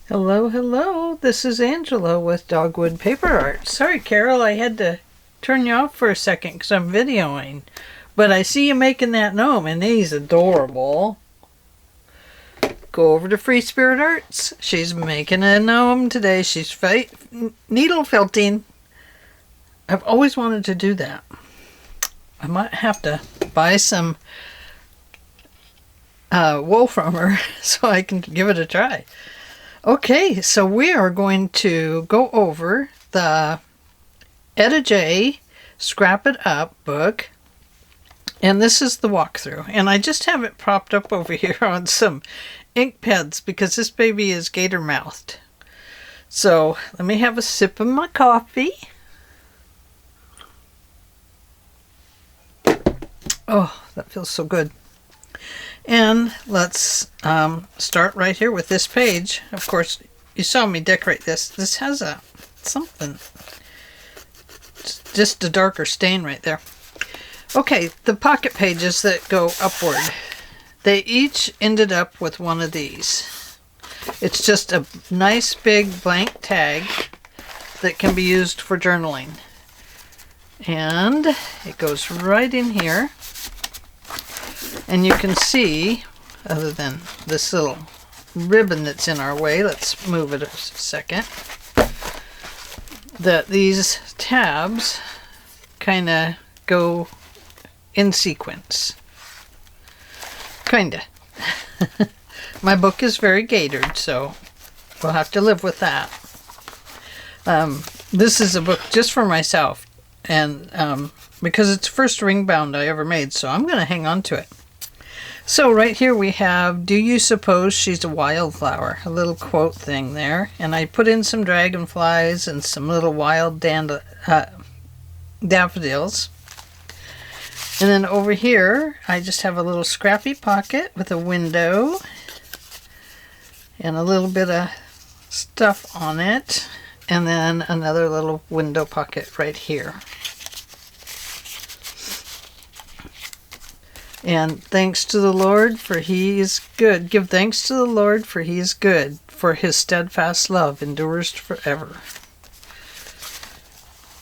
Hello, hello. This is Angela with Dogwood Paper Art. Sorry, Carol, I had to turn you off for a second because I'm videoing. But I see you making that gnome, and he's adorable. Go over to Free Spirit Arts. She's making a gnome today. She's needle felting. I've always wanted to do that. I might have to buy some wool from her so I can give it a try. Okay, so we are going to go over the Etta J Scrap It Up book, and this is the walkthrough. And I just have it propped up over here on some ink pads because this baby is gator mouthed. So let me have a sip of my coffee. Oh, that feels so good. And let's start right here with this page. Of course, you saw me decorate this. This has something. It's just a darker stain right there. Okay, the pocket pages that go upward. They each ended up with one of these. It's just a nice big blank tag that can be used for journaling. And it goes right in here. And you can see, other than this little ribbon that's in our way, let's move it a second, that these tabs kind of go in sequence. Kinda. My book is very gatored, so we'll have to live with that. This is a book just for myself, and because it's the first ring bound I ever made, so I'm going to hang on to it. So right here we have, do you suppose she's a wildflower? A little quote thing there. And I put in some dragonflies and some little wild daffodils. And then over here, I just have a little scrappy pocket with a window and a little bit of stuff on it. And then another little window pocket right here. And thanks to the Lord, for he is good. Give thanks to the Lord, for he is good, for his steadfast love endures forever.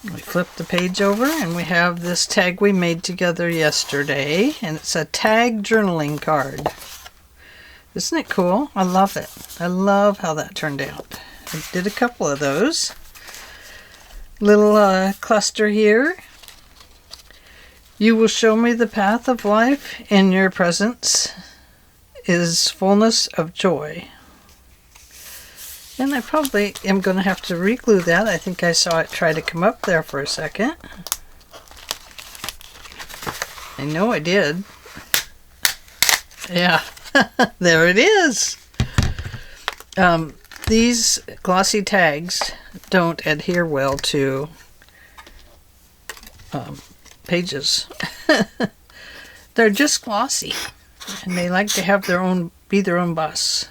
We flip the page over, and we have this tag we made together yesterday, and it's a tag journaling card. Isn't it cool? I love it. I love how that turned out. I did a couple of those. Little cluster here. You will show me the path of life. In your presence is fullness of joy. And I probably am going to have to re-glue that. I think I saw it try to come up there for a second. I know I did. Yeah, there it is. These glossy tags don't adhere well to pages. They're just glossy, and they like to have be their own boss.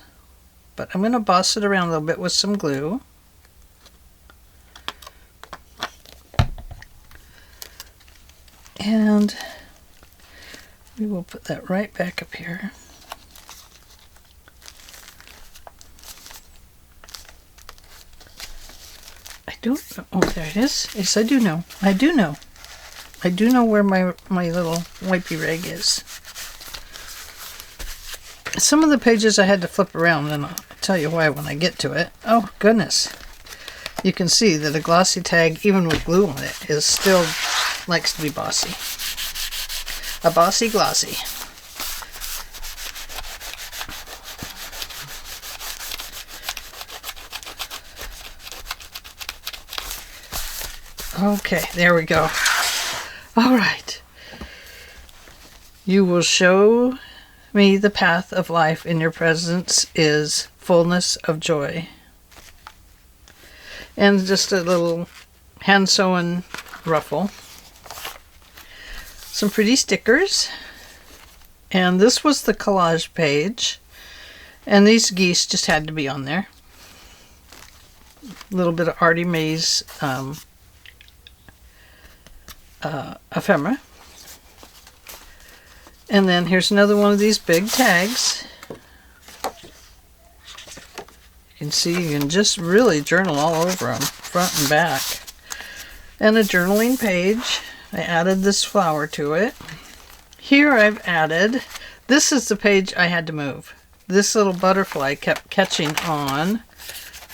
But I'm going to boss it around a little bit with some glue. And we will put that right back up here. I don't know. Oh, there it is. Yes, I do know. I do know. I do know where my little wipey rag is. Some of the pages I had to flip around, and I'll tell you why when I get to it. Oh, goodness. You can see that a glossy tag, even with glue on it, is still likes to be bossy. A bossy glossy. Okay, there we go. All right. You will show me the path of life. In your presence is fullness of joy. And just a little hand sewn ruffle. Some pretty stickers. And this was the collage page. And these geese just had to be on there. A little bit of Artie Mae's ephemera. And then here's another one of these big tags. You can see you can just really journal all over them, front and back. And a journaling page. I added this flower to it. Here I've added, this is the page I had to move. This little butterfly kept catching on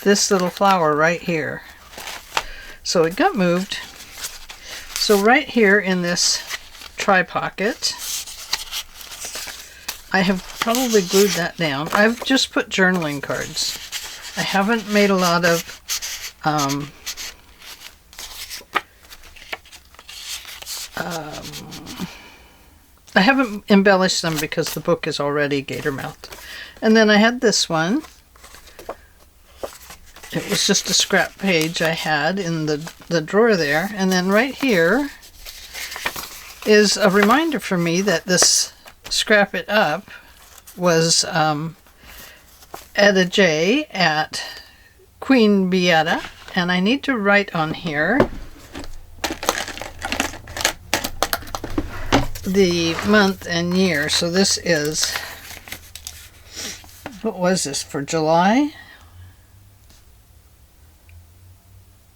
this little flower right here. So it got moved. So right here in this tri-pocket, I have probably glued that down. I've just put journaling cards. I haven't made a lot of I haven't embellished them because the book is already gator mouthed. And then I had this one. It was just a scrap page I had in the drawer there. And then right here is a reminder for me that this Scrap It Up was Etta J at Queen Beata. And I need to write on here the month and year. So this is, what was this, for July?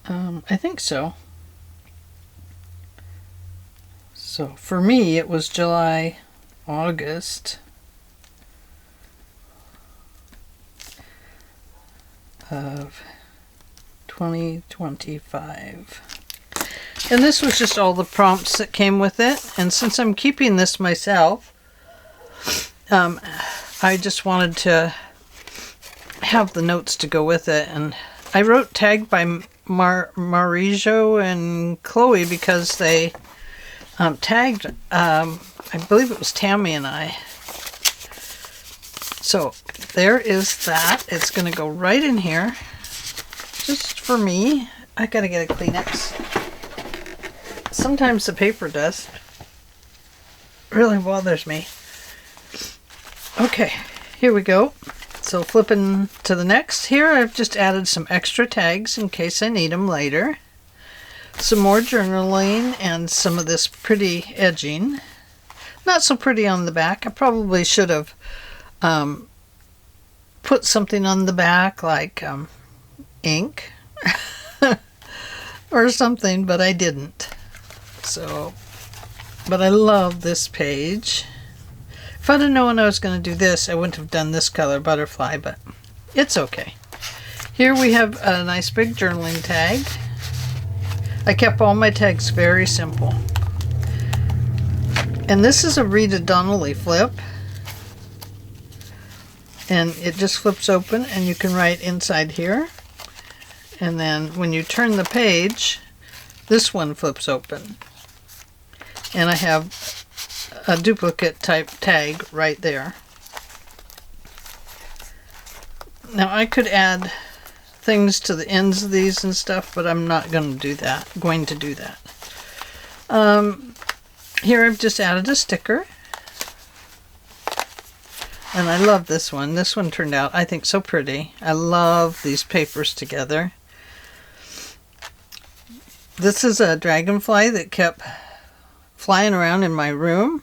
I think so. So for me it was July, August of 2025. And this was just all the prompts that came with it. And since I'm keeping this myself, I just wanted to have the notes to go with it. And I wrote Tag by Marijo and Chloe because they tagged, I believe it was Tammy and I. So there is that. It's going to go right in here. Just for me. I gotta get a Kleenex. Sometimes the paper does. It really bothers me. Okay, here we go. So flipping to the next. Here I've just added some extra tags in case I need them later. Some more journaling and some of this pretty edging. Not so pretty on the back. I probably should have put something on the back like ink or something, but I didn't. So, but I love this page. If I'd have known I was going to do this, I wouldn't have done this color butterfly, but it's okay. Here we have a nice big journaling tag. I kept all my tags very simple. And this is a Rita Donnelly flip. And it just flips open and you can write inside here. And then when you turn the page, this one flips open. And I have a duplicate type tag right there. Now I could add things to the ends of these and stuff, but I'm not going to do that. Here I've just added a sticker. And I love this one. This one turned out, I think, so pretty. I love these papers together. This is a dragonfly that kept flying around in my room.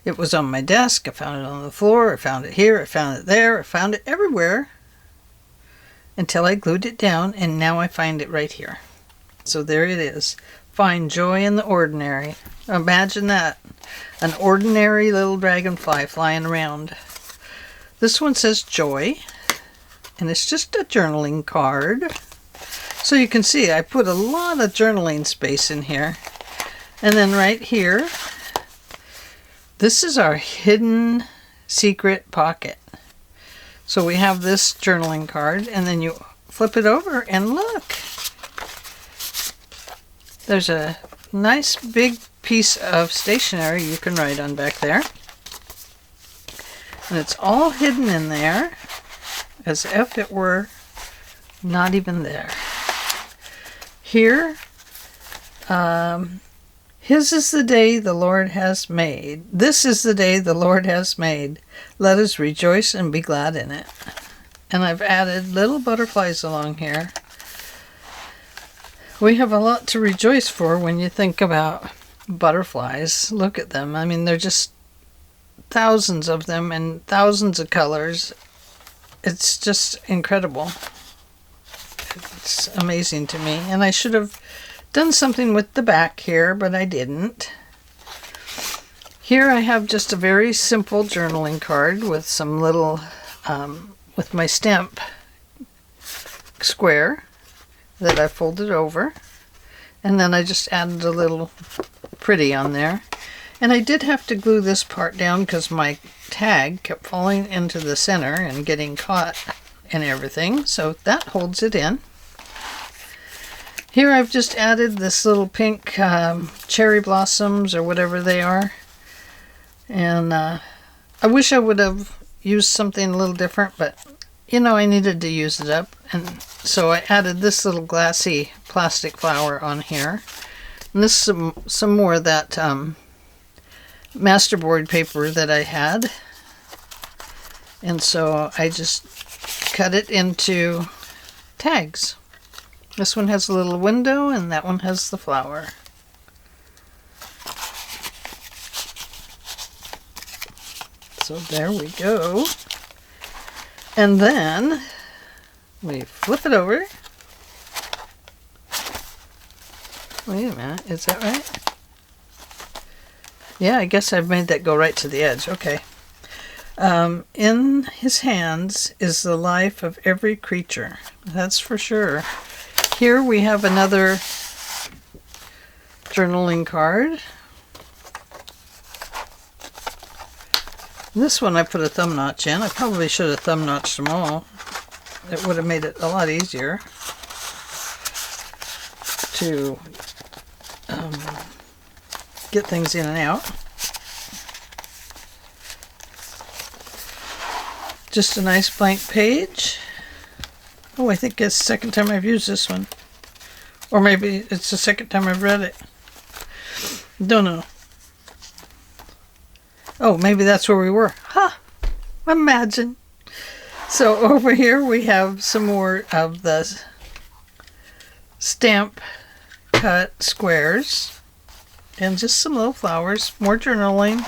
It was on my desk. I found it on the floor. I found it here. I found it there. I found it everywhere until I glued it down, and now I find it right here. So there it is. Find joy in the ordinary. Imagine that. An ordinary little dragonfly flying around. This one says joy, and it's just a journaling card. So you can see I put a lot of journaling space in here. And then right here, this is our hidden secret pocket. So we have this journaling card, and then you flip it over and look. There's a nice big piece of stationery you can write on back there. And it's all hidden in there as if it were not even there. Here, his is the day the Lord has made. This is the day the Lord has made. Let us rejoice and be glad in it. And I've added little butterflies along here. We have a lot to rejoice for when you think about butterflies. Look at them. I mean, they're just thousands of them and thousands of colors. it's just incredible. It's amazing to me. And I should have done something with the back here, but I didn't. Here I have just a very simple journaling card with some little, with my stamp square that I folded over. And then I just added a little pretty on there. And I did have to glue this part down because my tag kept falling into the center and getting caught and everything. So that holds it in. Here I've just added this little pink cherry blossoms or whatever they are. And I wish I would have used something a little different, but you know, I needed to use it up. And so I added this little glassy plastic flower on here. And this is some more of that masterboard paper that I had. And so I just cut it into tags. This one has a little window and that one has the flower. So there we go. And then we flip it over. Wait a minute, is that right? Yeah, I guess I've made that go right to the edge. Okay. In his hands is the life of every creature. That's for sure. Here we have another journaling card. This one I put a thumb notch in. I probably should have thumb notched them all. It would have made it a lot easier to get things in and out. Just a nice blank page. Oh, I think it's the second time I've used this one. Or maybe it's the second time I've read it. Don't know. Oh, maybe that's where we were. Ha! Imagine. So over here we have some more of the stamp cut squares. And just some little flowers. More journaling.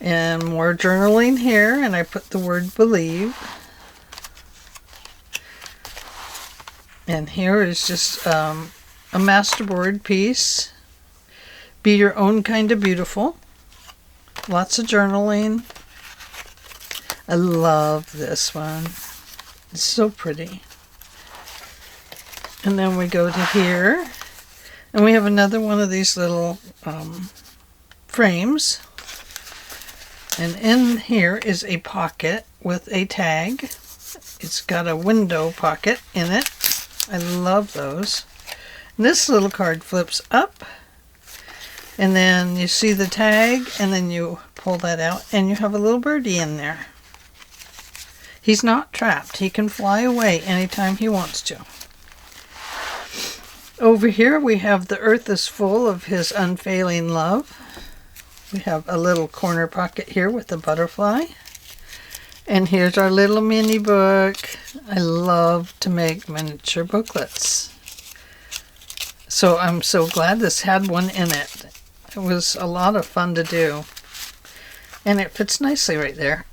And more journaling here. And I put the word believe. And here is just a masterboard piece. Be your own kind of beautiful. Lots of journaling. I love this one. It's so pretty. And then we go to here. And we have another one of these little frames. And in here is a pocket with a tag. It's got a window pocket in it. I love those. And this little card flips up. And then you see the tag, and then you pull that out, and you have a little birdie in there. He's not trapped. He can fly away anytime he wants to. Over here we have the earth is full of his unfailing love. We have a little corner pocket here with a butterfly. And here's our little mini book. I love to make miniature booklets. So I'm so glad this had one in it. It was a lot of fun to do. And it fits nicely right there.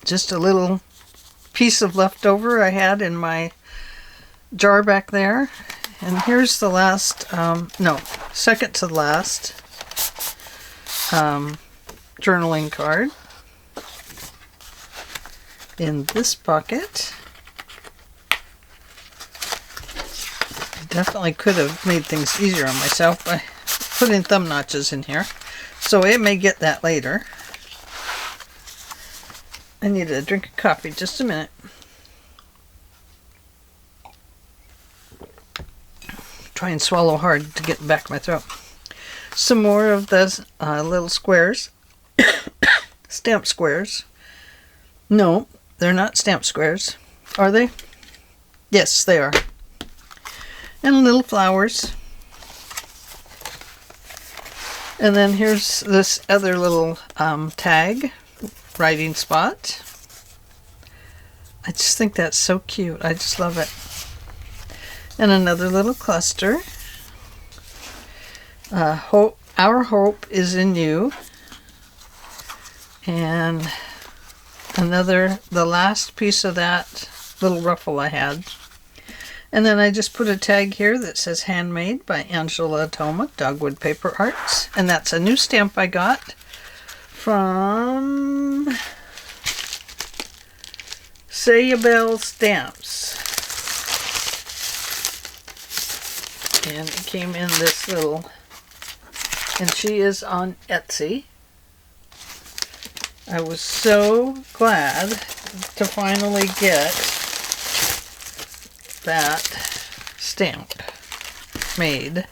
Just a little piece of leftover I had in my jar back there. And here's the last, second to last journaling card. In this bucket. I definitely could have made things easier on myself by putting thumb notches in here. So it may get that later. I need a drink of coffee. Just a minute. Try and swallow hard to get back my throat. Some more of the little squares. Stamp squares. No, they're not stamp squares. Are they? Yes, they are. And little flowers. And then here's this other little tag, writing spot. I just think that's so cute. I just love it. And another little cluster. Our hope is in you. And the last piece of that little ruffle I had. And then I just put a tag here that says handmade by Angela Thoma, Dogwood Paper Arts. And that's a new stamp I got from Sayabelle Stamps. And it came in this little, and she is on Etsy. I was so glad to finally get that stamp made.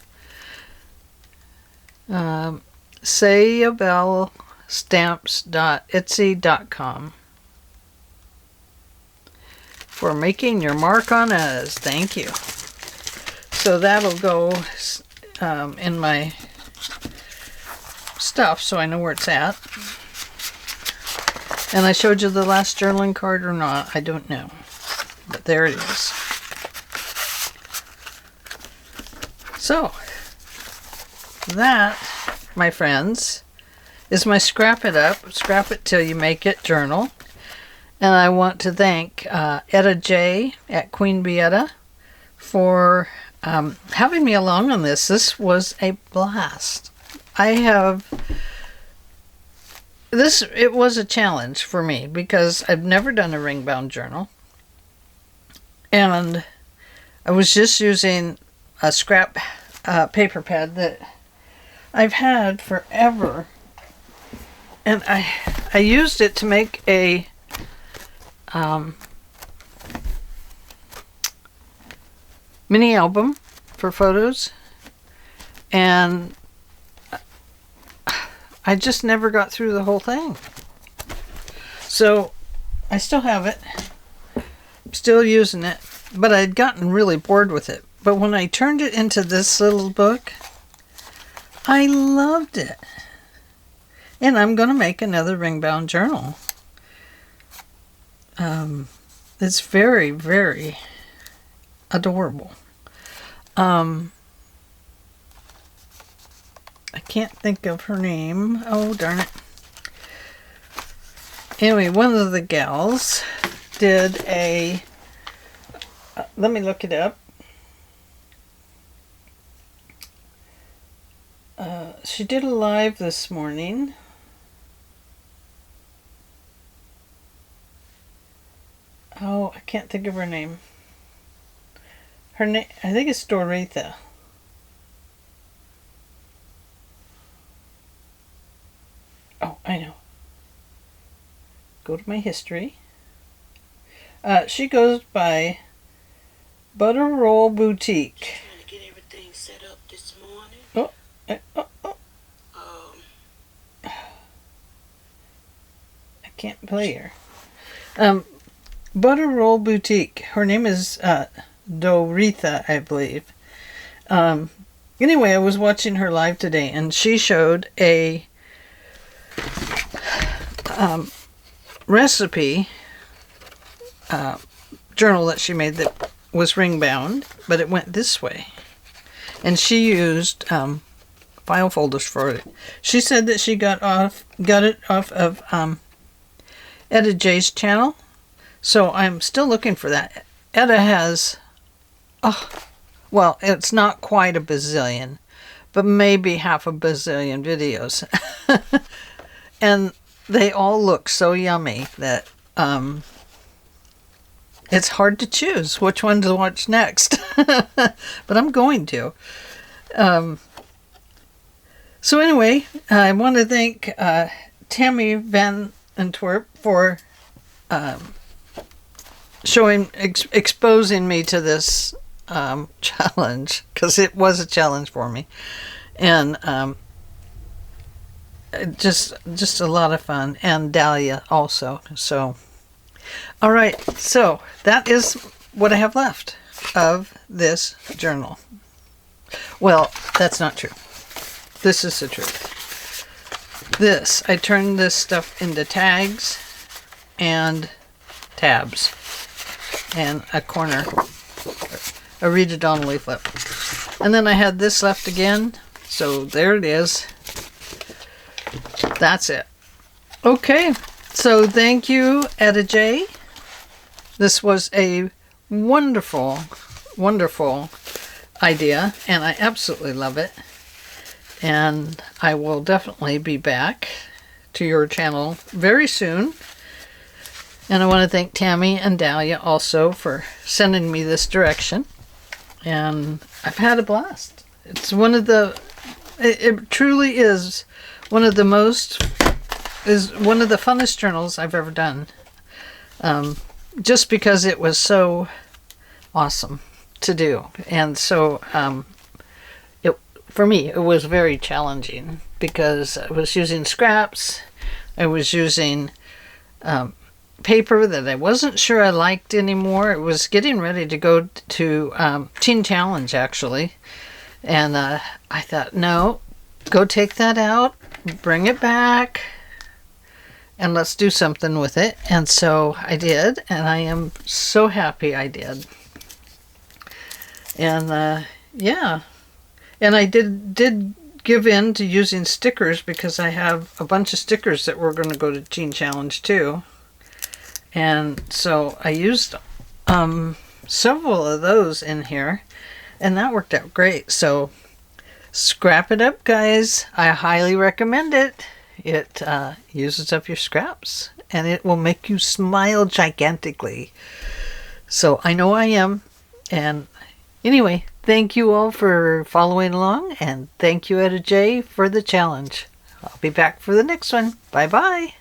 sayabellestamps.etsy.com for making your mark on us. Thank you. So that'll go in my stuff so I know where it's at. And I showed you the last journaling card or not, I don't know. But there it is. So, that, my friends, is my Scrap It Up, Scrap It Till You Make It journal. And I want to thank Etta J at Queen Bee Etta for having me along on this. This was a blast. It was a challenge for me because I've never done a ring bound journal. And I was just using a scrap paper pad that I've had forever. And I used it to make a mini album for photos. And I just never got through the whole thing. So I still have it. I'm still using it. But I'd gotten really bored with it. But when I turned it into this little book, I loved it. And I'm going to make another ring-bound journal. It's very, very adorable. I can't think of her name. Oh, darn it. Anyway, one of the gals did a... let me look it up. She did a live this morning. Oh, I can't think of her name. Her name, I think it's Doretha. Oh, I know. Go to my history. She goes by Butter Roll Boutique. Trying to get everything set up this morning. I can't play her. Butter Roll Boutique. Her name is Doretha, I believe. Anyway, I was watching her live today, and she showed a recipe journal that she made that was ring bound, but it went this way. And she used file folders for it. She said that she got it off of Etta J's channel. So I'm still looking for that. Etta has, well, it's not quite a bazillion, but maybe half a bazillion videos. And they all look so yummy that it's hard to choose which one to watch next. But I'm going to. So anyway, I want to thank Tammy Van Antwerp for exposing me to this challenge, because it was a challenge for me, and just a lot of fun, and Dahlia also. So all right, so that is what I have left of this journal. Well, that's not true. This is the truth. I turned this stuff into tags and tabs and a corner, a Rita Dawn leaflet. And then I had this left again, so there it is. That's it. Okay, So thank you, Etta J. This was a wonderful, wonderful idea, and I absolutely love it. And I will definitely be back to your channel very soon. And I want to thank Tammy and Dahlia also for sending me this direction. And I've had a blast. It's one of the, it truly is one of the funnest journals I've ever done. Just because it was so awesome to do. And so, for me, it was very challenging because I was using scraps. I was using paper that I wasn't sure I liked anymore. It was getting ready to go to Teen Challenge, actually. And I thought, no, go take that out, bring it back, and let's do something with it. And so I did, and I am so happy I did. And yeah, and I did give in to using stickers because I have a bunch of stickers that were going to go to Teen Challenge too. And so I used several of those in here, and that worked out great. So scrap it up, guys. I highly recommend it. It uses up your scraps, and it will make you smile gigantically. So I know I am. And anyway, thank you all for following along, and thank you, Etta J, for the challenge. I'll be back for the next one. Bye-bye.